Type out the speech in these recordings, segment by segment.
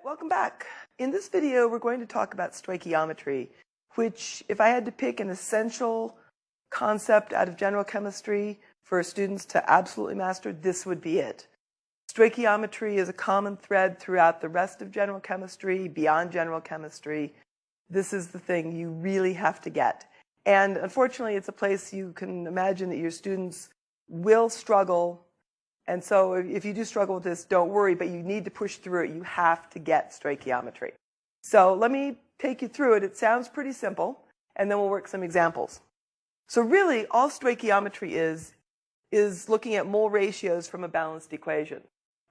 Welcome back. In this video, we're going to talk about stoichiometry, which, if I had to pick an essential concept out of general chemistry for students to absolutely master, this would be it. Stoichiometry is a common thread throughout the rest of general chemistry, beyond general chemistry. This is the thing you really have to get. And unfortunately, it's a place you can imagine that your students will struggle. And so if you do struggle with this, don't worry, but you need to push through it. You have to get stoichiometry. So let me take you through it. It sounds pretty simple, and then we'll work some examples. So really, all stoichiometry is looking at mole ratios from a balanced equation.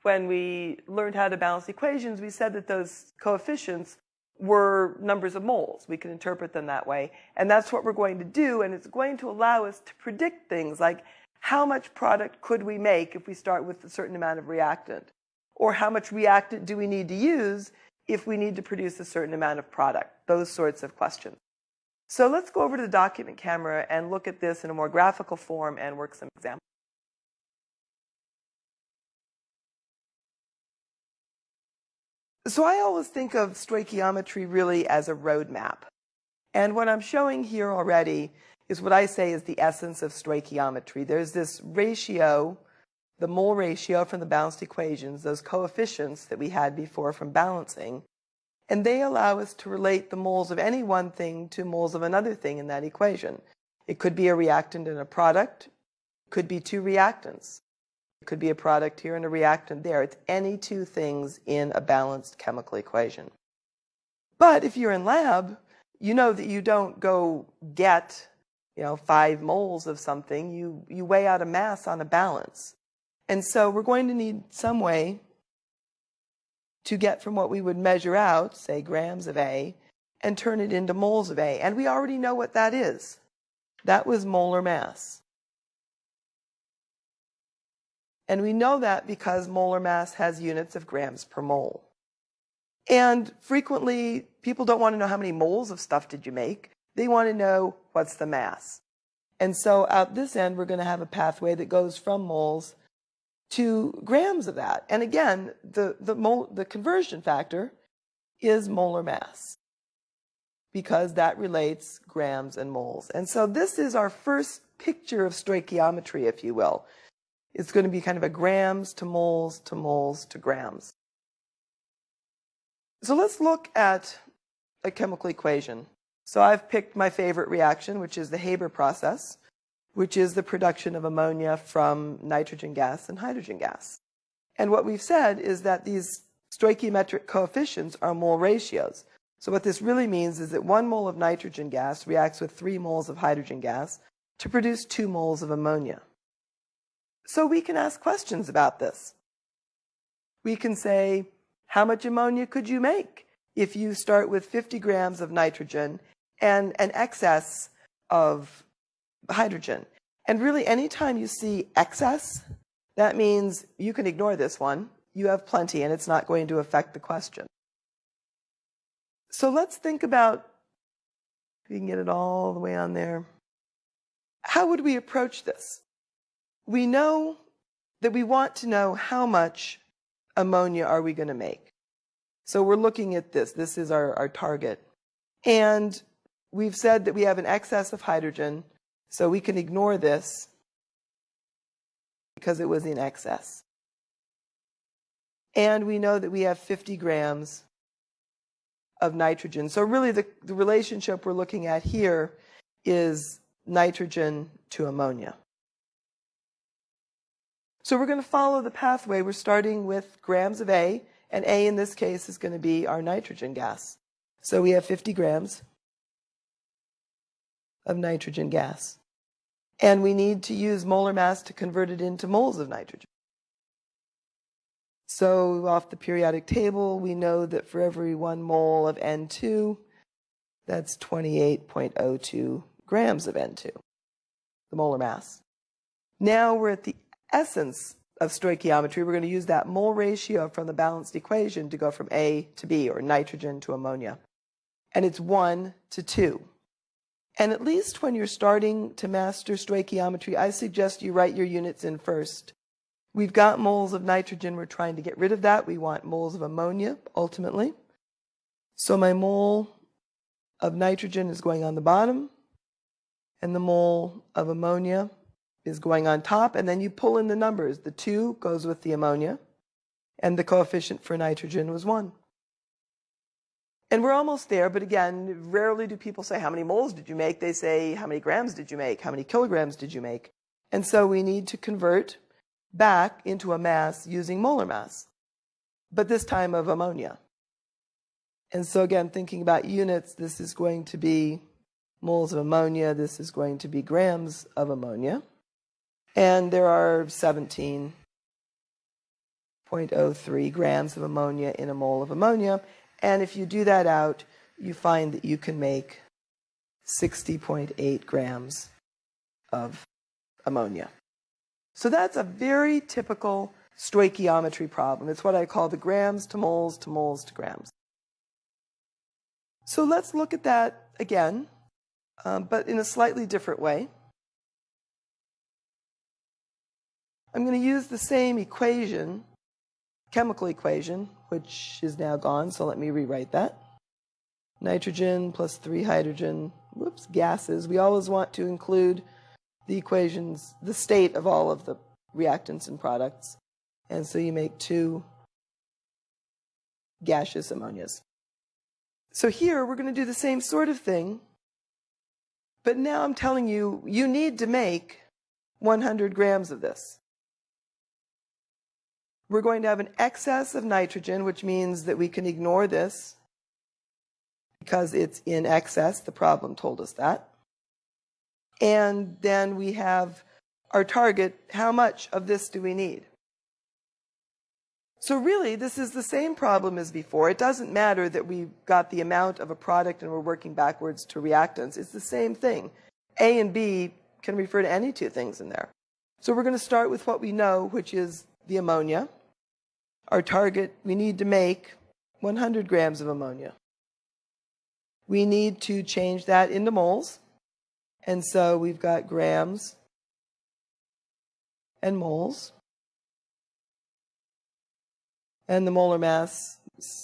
When we learned how to balance equations, we said that those coefficients were numbers of moles. We can interpret them that way. And that's what we're going to do, and it's going to allow us to predict things like how much product could we make if we start with a certain amount of reactant? Or how much reactant do we need to use if we need to produce a certain amount of product? Those sorts of questions. So let's go over to the document camera and look at this in a more graphical form and work some examples. So I always think of stoichiometry really as a roadmap. And what I'm showing here already is what I say is the essence of stoichiometry. There's this ratio, the mole ratio from the balanced equations, those coefficients that we had before from balancing, and they allow us to relate the moles of any one thing to moles of another thing in that equation. It could be a reactant and a product. It could be two reactants. It could be a product here and a reactant there. It's any two things in a balanced chemical equation. But if you're in lab, you know that you don't go get 5 moles of something. You weigh out a mass on a balance. And so we're going to need some way to get from what we would measure out, say grams of A, and turn it into moles of A. And we already know what that is. That was molar mass. And we know that because molar mass has units of grams per mole. And frequently, people don't want to know how many moles of stuff did you make. They want to know what's the mass. And so at this end, we're going to have a pathway that goes from moles to grams of that. And again, the conversion factor is molar mass, because that relates grams and moles. And so this is our first picture of stoichiometry, if you will. It's going to be kind of a grams to moles to moles to grams. So let's look at a chemical equation. So I've picked my favorite reaction, which is the Haber process, which is the production of ammonia from nitrogen gas and hydrogen gas. And what we've said is that these stoichiometric coefficients are mole ratios. So what this really means is that 1 mole of nitrogen gas reacts with 3 moles of hydrogen gas to produce 2 moles of ammonia. So we can ask questions about this. We can say, how much ammonia could you make if you start with 50 grams of nitrogen and an excess of hydrogen? And really, anytime you see excess, that means you can ignore this one. You have plenty, and it's not going to affect the question. So let's think about, if we can get it all the way on there, how would we approach this? We know that we want to know how much ammonia are we going to make. So we're looking at this. This is our target. And we've said that we have an excess of hydrogen, so we can ignore this because it was in excess. And we know that we have 50 grams of nitrogen. So really the relationship we're looking at here is nitrogen to ammonia. So we're going to follow the pathway. We're starting with grams of A, and A in this case is going to be our nitrogen gas. So we have 50 grams of nitrogen gas. And we need to use molar mass to convert it into moles of nitrogen. So off the periodic table, we know that for every 1 mole of N2, that's 28.02 grams of N2, the molar mass. Now we're at the essence of stoichiometry. We're going to use that mole ratio from the balanced equation to go from A to B, or nitrogen to ammonia. And it's 1 to 2. And at least when you're starting to master stoichiometry, I suggest you write your units in first, We've got moles of nitrogen. We're trying to get rid of that. We want moles of ammonia, ultimately. So my mole of nitrogen is going on the bottom, and the mole of ammonia is going on top. And then you pull in the numbers. The 2 goes with the ammonia, and the coefficient for nitrogen was 1. And we're almost there, but again, rarely do people say, how many moles did you make? They say, how many grams did you make? How many kilograms did you make? And so we need to convert back into a mass using molar mass, but this time of ammonia. And so again, thinking about units, this is going to be moles of ammonia. This is going to be grams of ammonia. And there are 17.03 grams of ammonia in a mole of ammonia. And if you do that out, you find that you can make 60.8 grams of ammonia. So that's a very typical stoichiometry problem. It's what I call the grams to moles to moles to grams. So let's look at that again, but in a slightly different way. I'm going to use the same equation, chemical equation, which is now gone, so let me rewrite that. Nitrogen plus 3 hydrogen, gases. We always want to include the equations, the state of all of the reactants and products. And so you make 2 gaseous ammonias. So here we're going to do the same sort of thing, but now I'm telling you, you need to make 100 grams of this. We're going to have an excess of nitrogen, which means that we can ignore this because it's in excess. The problem told us that. And then we have our target. How much of this do we need? So really, this is the same problem as before. It doesn't matter that we've got the amount of a product and we're working backwards to reactants. It's the same thing. A and B can refer to any 2 things in there. So we're going to start with what we know, which is the ammonia. Our target, we need to make 100 grams of ammonia. We need to change that into moles. And so we've got grams and moles. And the molar mass,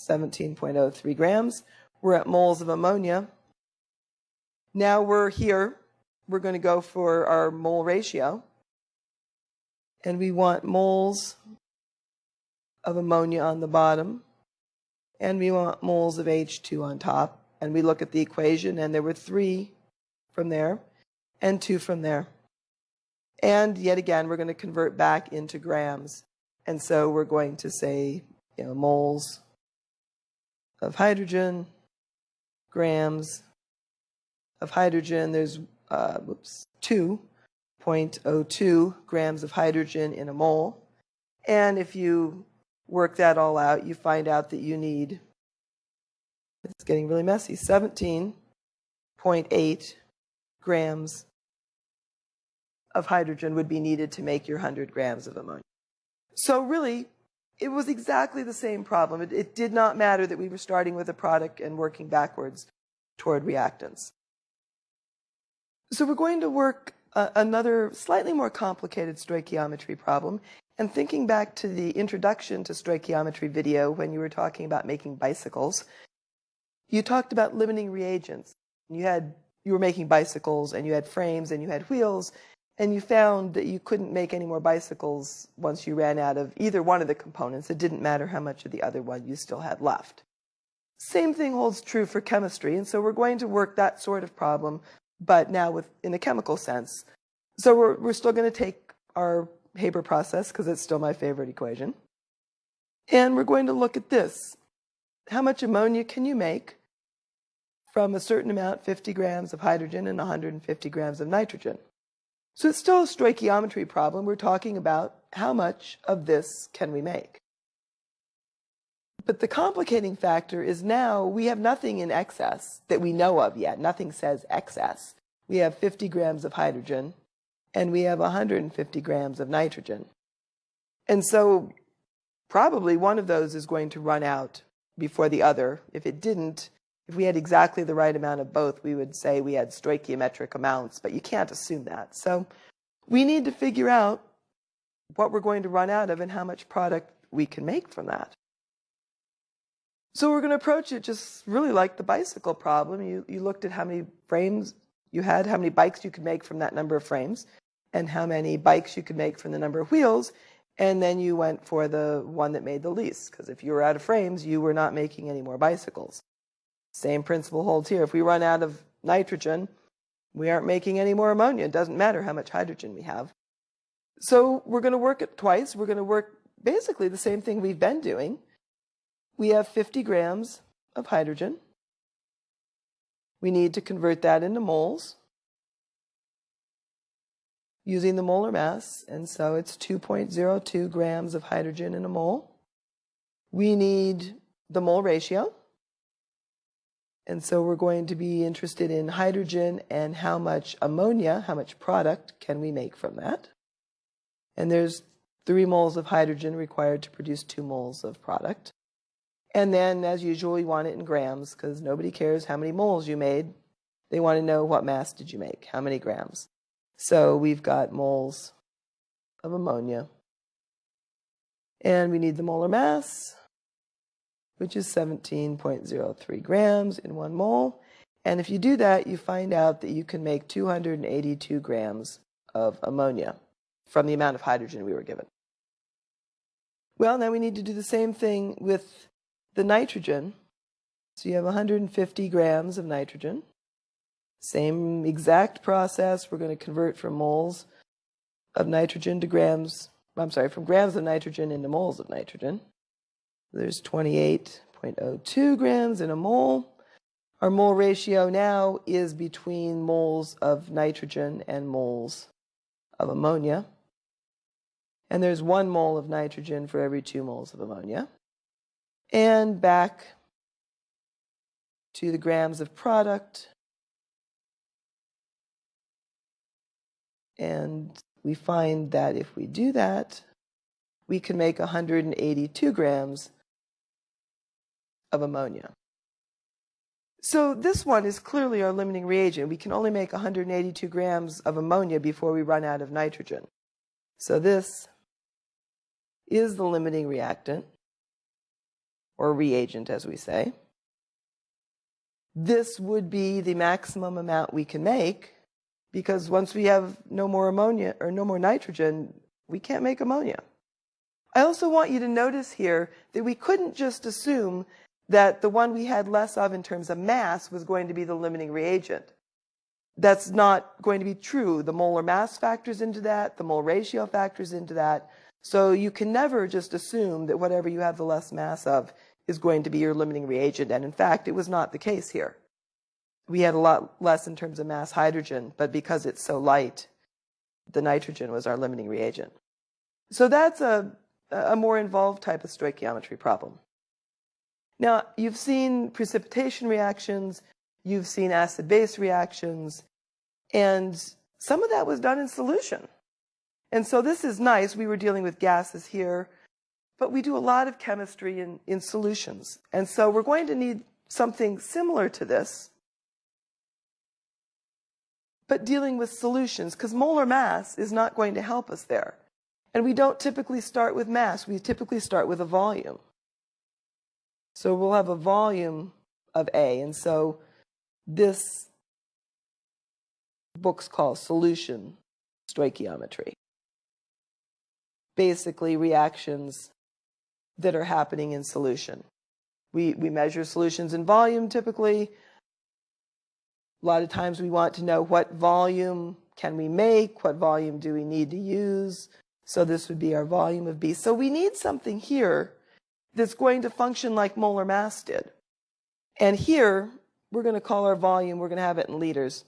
17.03 grams. We're at moles of ammonia. Now we're here. We're going to go for our mole ratio. And we want moles of ammonia on the bottom. And we want moles of H2 on top. And we look at the equation, and there were 3 from there and 2 from there. And yet again, we're going to convert back into grams. And so we're going to say, moles of hydrogen, grams of hydrogen. There's 2.02 grams of hydrogen in a mole. And if you work that all out, you find out that you need, it's getting really messy, 17.8 grams of hydrogen would be needed to make your 100 grams of ammonia. So really, it was exactly the same problem. It did not matter that we were starting with a product and working backwards toward reactants. So we're going to work another slightly more complicated stoichiometry problem. And thinking back to the introduction to stoichiometry video when you were talking about making bicycles, you talked about limiting reagents. You were making bicycles, and you had frames, and you had wheels, and you found that you couldn't make any more bicycles once you ran out of either one of the components. It didn't matter how much of the other one you still had left. Same thing holds true for chemistry, and so we're going to work that sort of problem, but now in a chemical sense. So we're still going to take our Haber process, because it's still my favorite equation. And we're going to look at this. How much ammonia can you make from a certain amount, 50 grams of hydrogen and 150 grams of nitrogen? So it's still a stoichiometry problem. We're talking about how much of this can we make. But the complicating factor is now we have nothing in excess that we know of yet. Nothing says excess. We have 50 grams of hydrogen, and we have 150 grams of nitrogen. And so probably one of those is going to run out before the other. If it didn't, if we had exactly the right amount of both, we would say we had stoichiometric amounts, but you can't assume that. So we need to figure out what we're going to run out of and how much product we can make from that. So we're going to approach it just really like the bicycle problem. You looked at how many frames you had, how many bikes you could make from that number of frames, and how many bikes you could make from the number of wheels, and then you went for the one that made the least, because if you were out of frames, you were not making any more bicycles. Same principle holds here. If we run out of nitrogen, we aren't making any more ammonia. It doesn't matter how much hydrogen we have. So we're going to work it twice. We're going to work basically the same thing we've been doing. We have 50 grams of hydrogen. We need to convert that into moles using the molar mass, and so it's 2.02 grams of hydrogen in a mole. We need the mole ratio, and so we're going to be interested in hydrogen and how much ammonia, how much product can we make from that. And there's 3 moles of hydrogen required to produce 2 moles of product. And then, as usual, you want it in grams, because nobody cares how many moles you made. They want to know what mass did you make, how many grams. So we've got moles of ammonia. And we need the molar mass, which is 17.03 grams in 1 mole. And if you do that, you find out that you can make 282 grams of ammonia from the amount of hydrogen we were given. Well, now we need to do the same thing with the nitrogen. So you have 150 grams of nitrogen. Same exact process. We're going to convert from moles of nitrogen to grams, from grams of nitrogen into moles of nitrogen. There's 28.02 grams in a mole. Our mole ratio now is between moles of nitrogen and moles of ammonia. And there's 1 mole of nitrogen for every 2 moles of ammonia. And back to the grams of product. And we find that if we do that, we can make 182 grams of ammonia. So this one is clearly our limiting reagent. We can only make 182 grams of ammonia before we run out of nitrogen. So this is the limiting reactant, or reagent as we say. This would be the maximum amount we can make, because once we have no more ammonia or no more nitrogen, we can't make ammonia. I also want you to notice here that we couldn't just assume that the one we had less of in terms of mass was going to be the limiting reagent. That's not going to be true. The molar mass factors into that, the mole ratio factors into that. So you can never just assume that whatever you have the less mass of is going to be your limiting reagent. And in fact, it was not the case here. We had a lot less in terms of mass hydrogen, but because it's so light, the nitrogen was our limiting reagent. So that's a more involved type of stoichiometry problem. Now, you've seen precipitation reactions, you've seen acid-base reactions, and some of that was done in solution. And so this is nice. We were dealing with gases here, but we do a lot of chemistry in solutions. And so we're going to need something similar to this, but dealing with solutions, because molar mass is not going to help us there. And we don't typically start with mass. We typically start with a volume. So we'll have a volume of A. And so this book's called Solution Stoichiometry. Basically, reactions that are happening in solution. We measure solutions in volume typically. A lot of times we want to know what volume can we make, what volume do we need to use. So this would be our volume of B. So we need something here that's going to function like molar mass did. And here, we're going to call our volume, we're going to have it in liters.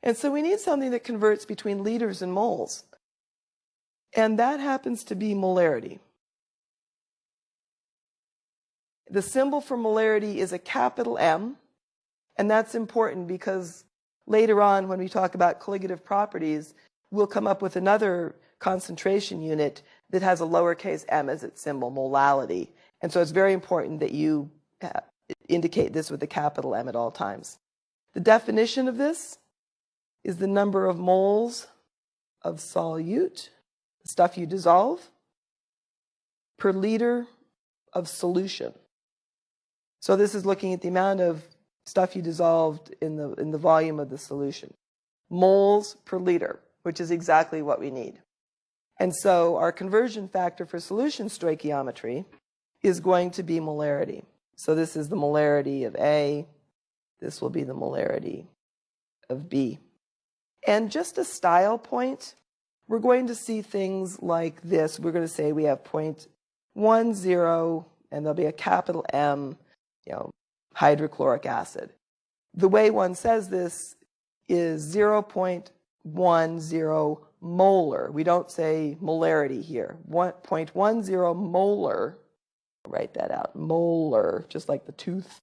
And so we need something that converts between liters and moles. And that happens to be molarity. The symbol for molarity is a capital M. And that's important because later on, when we talk about colligative properties, we'll come up with another concentration unit that has a lowercase m as its symbol, molality. And so it's very important that you indicate this with a capital M at all times. The definition of this is the number of moles of solute. stuff you dissolve, per liter of solution. So this is looking at the amount of stuff you dissolved in the volume of the solution. Moles per liter, which is exactly what we need. And so our conversion factor for solution stoichiometry is going to be molarity. So this is the molarity of A. This will be the molarity of B. And just a style point, we're going to see things like this. We're going to say we have 0.10, and there'll be a capital M, hydrochloric acid. The way one says this is 0.10 molar. We don't say molarity here. 0.10 molar, write that out, molar, just like the tooth,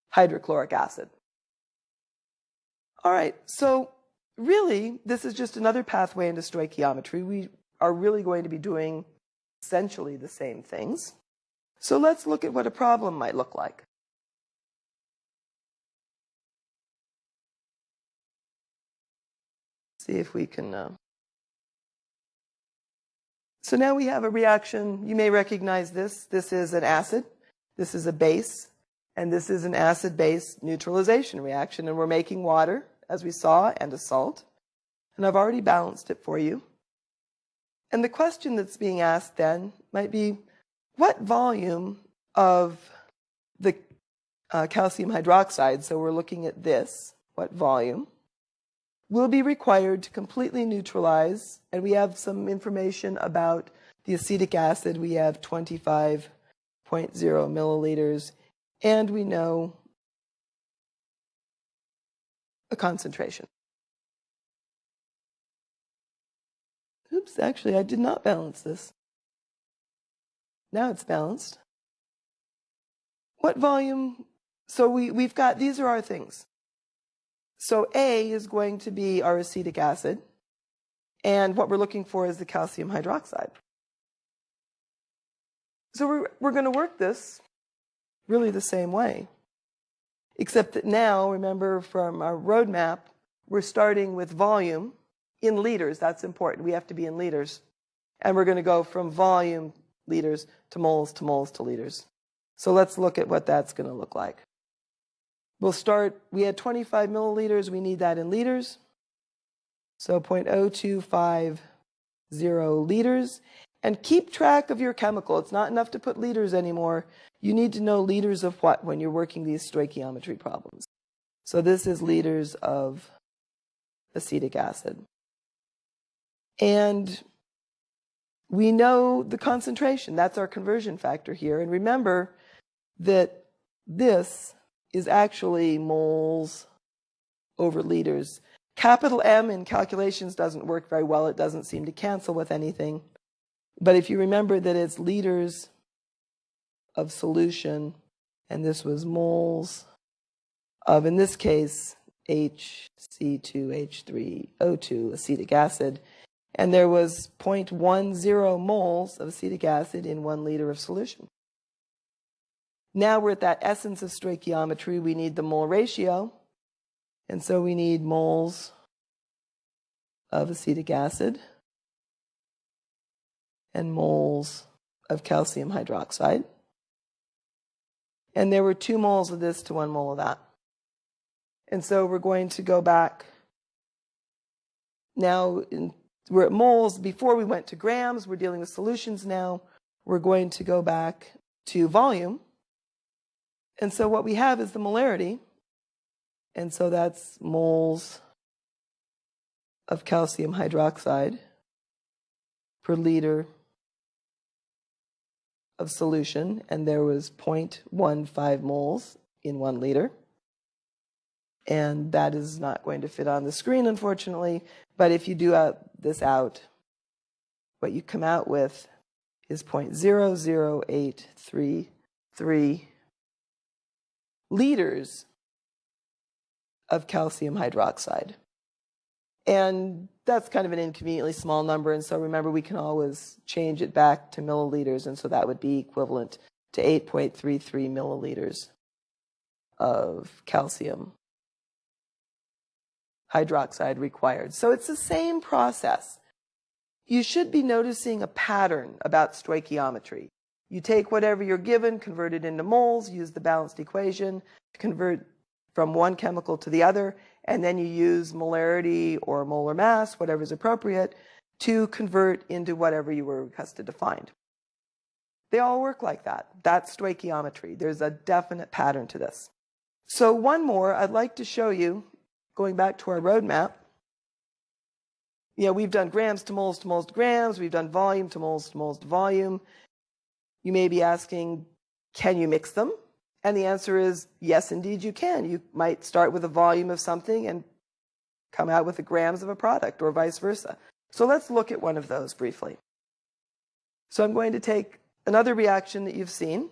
hydrochloric acid. All right, so really, this is just another pathway into stoichiometry. We are really going to be doing essentially the same things. So let's look at what a problem might look like. See if we can... So now we have a reaction. You may recognize this. This is an acid. This is a base. And this is an acid-base neutralization reaction. And we're making water, as we saw, and a salt. And I've already balanced it for you. And the question that's being asked then might be, what volume of the calcium hydroxide, so we're looking at this, what volume, will be required to completely neutralize, and we have some information about the acetic acid. We have 25.0 milliliters, and we know a concentration. Oops, actually, I did not balance this. Now it's balanced. What volume? So we've got, these are our things. So A is going to be our acetic acid, and what we're looking for is the calcium hydroxide. So we're going to work this really the same way, except that now, remember from our roadmap, we're starting with volume in liters. That's important. We have to be in liters. And we're going to go from volume liters to moles to moles to liters. So let's look at what that's going to look like. We'll start, we had 25 milliliters, we need that in liters. So 0.0250 liters. And keep track of your chemical. It's not enough to put liters anymore. You need to know liters of what when you're working these stoichiometry problems. So this is liters of acetic acid. And we know the concentration. That's our conversion factor here. And remember that this is actually moles over liters. Capital M in calculations doesn't work very well. It doesn't seem to cancel with anything. But if you remember that it's liters of solution, and this was moles of, in this case, HC2H3O2 acetic acid, and there was 0.10 moles of acetic acid in 1 liter of solution. Now we're at that essence of stoichiometry. We need the mole ratio. And so we need moles of acetic acid and moles of calcium hydroxide. And there were 2 moles of this to 1 mole of that. And so we're going to go back. Now we're at moles. Before we went to grams, we're dealing with solutions now. We're going to go back to volume. And so what we have is the molarity, and so that's moles of calcium hydroxide per liter of solution, and there was 0.15 moles in 1 liter. And that is not going to fit on the screen, unfortunately, but if you do this out, what you come out with is 0.00833 liters of calcium hydroxide. And that's kind of an inconveniently small number, and so remember we can always change it back to milliliters, and so that would be equivalent to 8.33 milliliters of calcium hydroxide required. So it's the same process. you should be noticing a pattern about stoichiometry. You take whatever you're given, convert it into moles, use the balanced equation to convert from one chemical to the other, and then you use molarity or molar mass, whatever is appropriate, to convert into whatever you were requested to find. They all work like that. That's stoichiometry. There's a definite pattern to this. So one more I'd like to show you, going back to our roadmap. We've done grams to moles to grams. We've done volume to moles to volume. You may be asking, can you mix them? And the answer is, yes, indeed you can. You might start with a volume of something and come out with the grams of a product, or vice versa. So let's look at one of those briefly. So I'm going to take another reaction that you've seen.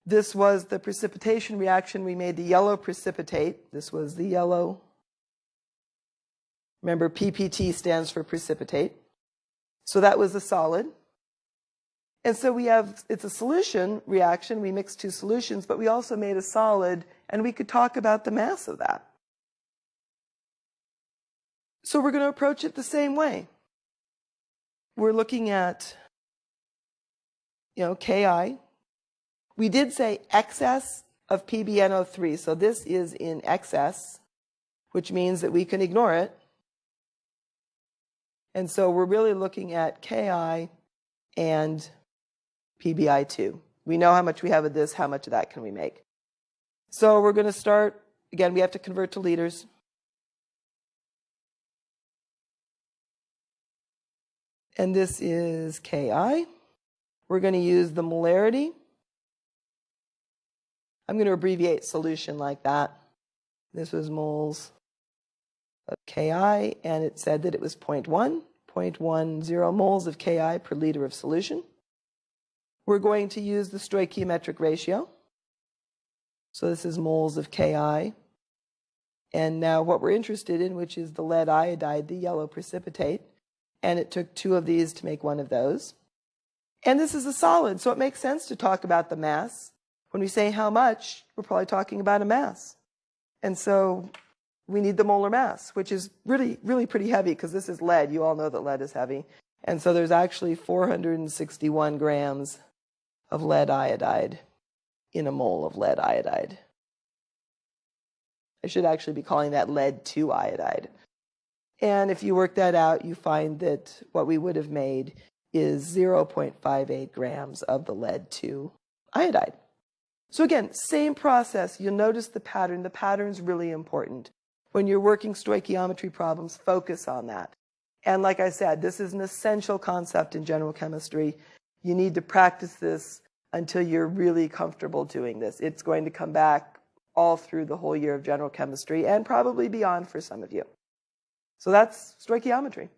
This was the precipitation reaction. We made the yellow precipitate. This was the yellow. Remember, PPT stands for precipitate. So that was a solid. And so it's a solution reaction. We mixed two solutions, but we also made a solid, and we could talk about the mass of that. So we're going to approach it the same way. We're looking at, Ki. We did say excess of PbNO3, so this is in excess, which means that we can ignore it. And so we're really looking at Ki and PbI2. We know how much we have of this, how much of that can we make. So we're going to start, again, we have to convert to liters. And this is Ki. We're going to use the molarity. I'm going to abbreviate solution like that. This was moles of Ki, and it said that it was 0.10 moles of Ki per liter of solution. We're going to use the stoichiometric ratio. So this is moles of Ki. And now what we're interested in, which is the lead iodide, the yellow precipitate. And it took two of these to make one of those. And this is a solid, so it makes sense to talk about the mass. When we say how much, we're probably talking about a mass. And so we need the molar mass, which is really, really pretty heavy, because this is lead. You all know that lead is heavy. And so there's actually 461 grams of lead iodide in a mole of lead iodide. I should actually be calling that lead 2 iodide. And if you work that out, you find that what we would have made is 0.58 grams of the lead 2 iodide. So again, same process. You'll notice the pattern. The pattern's really important. When you're working stoichiometry problems, focus on that. And like I said, this is an essential concept in general chemistry. You need to practice this until you're really comfortable doing this. It's going to come back all through the whole year of general chemistry, and probably beyond for some of you. So that's stoichiometry.